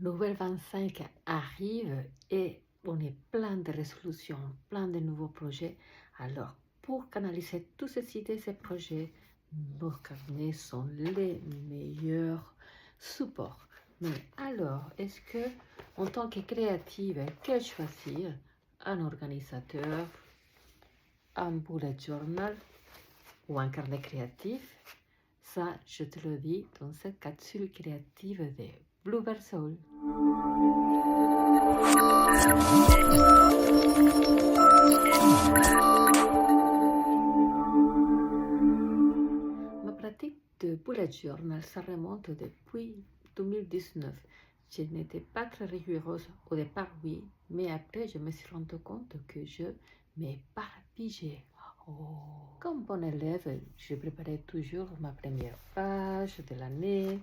Nouvelle 25 arrive et on est plein de résolutions, plein de nouveaux projets. Alors, pour canaliser toutes ces idées, ces projets, nos carnets sont les meilleurs supports. Mais alors, est-ce que, en tant que créative, quel choisir? Un organisateur, un bullet journal ou un carnet créatif? Ça, je te le dis dans cette capsule créative de Bluebird Soul. Ma pratique de bullet journal, ça remonte depuis 2019. Je n'étais pas très rigoureuse au départ, oui, mais après je me suis rendu compte que je m'éparpillais. Comme bon élève, je préparais toujours ma première page de l'année.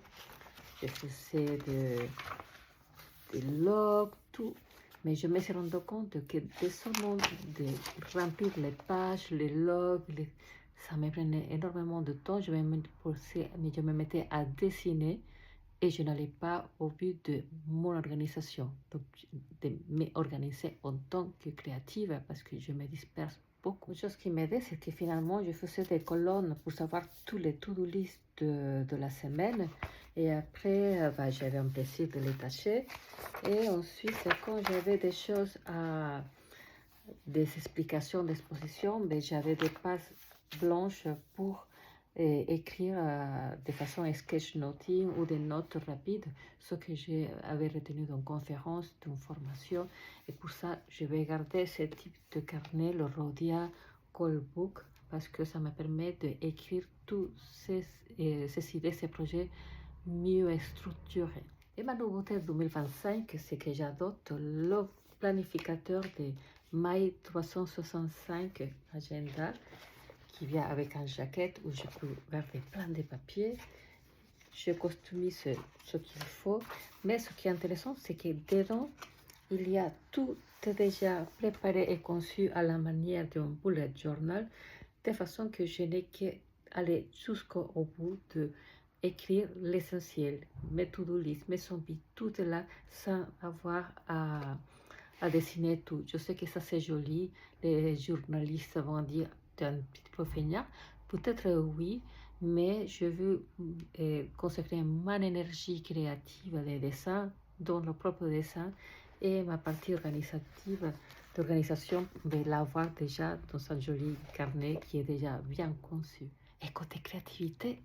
Je faisais des logs, tout. Mais je me suis rendu compte que seulement de remplir les pages, les logs, ça me prenait énormément de temps. Je me mettais à dessiner et je n'allais pas au but de mon organisation, donc de m'organiser en tant que créative parce que je me disperse beaucoup. Une chose qui m'aidait, c'est que finalement, je faisais des colonnes pour savoir tous les to-do list de la semaine. Et après, j'avais un plaisir de les tâcher. Et ensuite, quand j'avais des choses des explications d'exposition, j'avais des pages blanches pour écrire de façon sketchnoting ou des notes rapides, ce que j'avais retenu d'une conférence, d'une formation. Et pour ça, je vais garder ce type de carnet, le Rhodia Callbook, parce que ça me permet d'écrire tous ces idées, ces projets mieux structurés. Et ma nouveauté 2025, c'est que j'adopte le planificateur de My 365 Agenda qui vient avec un jaquette où je peux garder plein de papiers. Je customise ce qu'il faut, mais ce qui est intéressant, c'est que dedans, il y a tout déjà préparé et conçu à la manière d'un bullet journal, de façon que je n'ai qu'à aller jusqu'au bout de écrire l'essentiel, mes to-do list, mes zombies, tout est là sans avoir à dessiner tout. Je sais que ça c'est joli, les journalistes vont dire t'es un petit peu feignant, peut-être oui, mais je veux consacrer mon énergie créative des dessins, dans le propre dessin, et ma partie d'organisation vais l'avoir déjà dans un joli carnet qui est déjà bien conçu. Et côté créativité,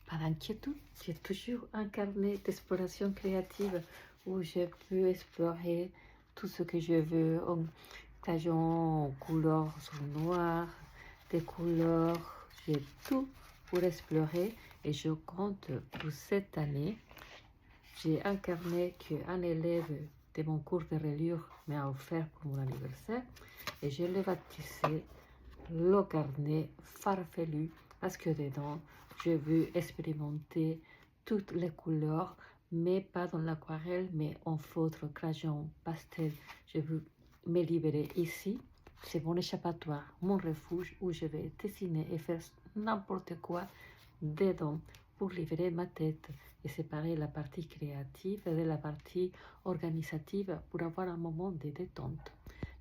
pas d'inquiétude, j'ai toujours un carnet d'exploration créative où je peux explorer tout ce que je veux en crayon, en couleur sur noir, des couleurs, j'ai tout pour explorer et je compte pour cette année. J'ai un carnet qu'un élève de mon cours de reliure m'a offert pour mon anniversaire et je l'ai baptisé le carnet farfelu parce que dedans, je veux expérimenter toutes les couleurs, mais pas dans l'aquarelle, mais en feutre, crayon, pastel. Je veux me libérer ici. C'est mon échappatoire, mon refuge où je vais dessiner et faire n'importe quoi dedans pour libérer ma tête et séparer la partie créative de la partie organisative pour avoir un moment de détente.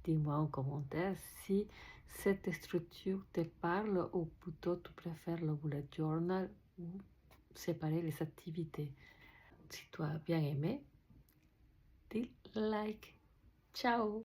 Dis-moi en commentaire si cette structure te parle ou plutôt tu préfères le bullet journal ou séparer les activités. Si tu as bien aimé, dis like. Ciao!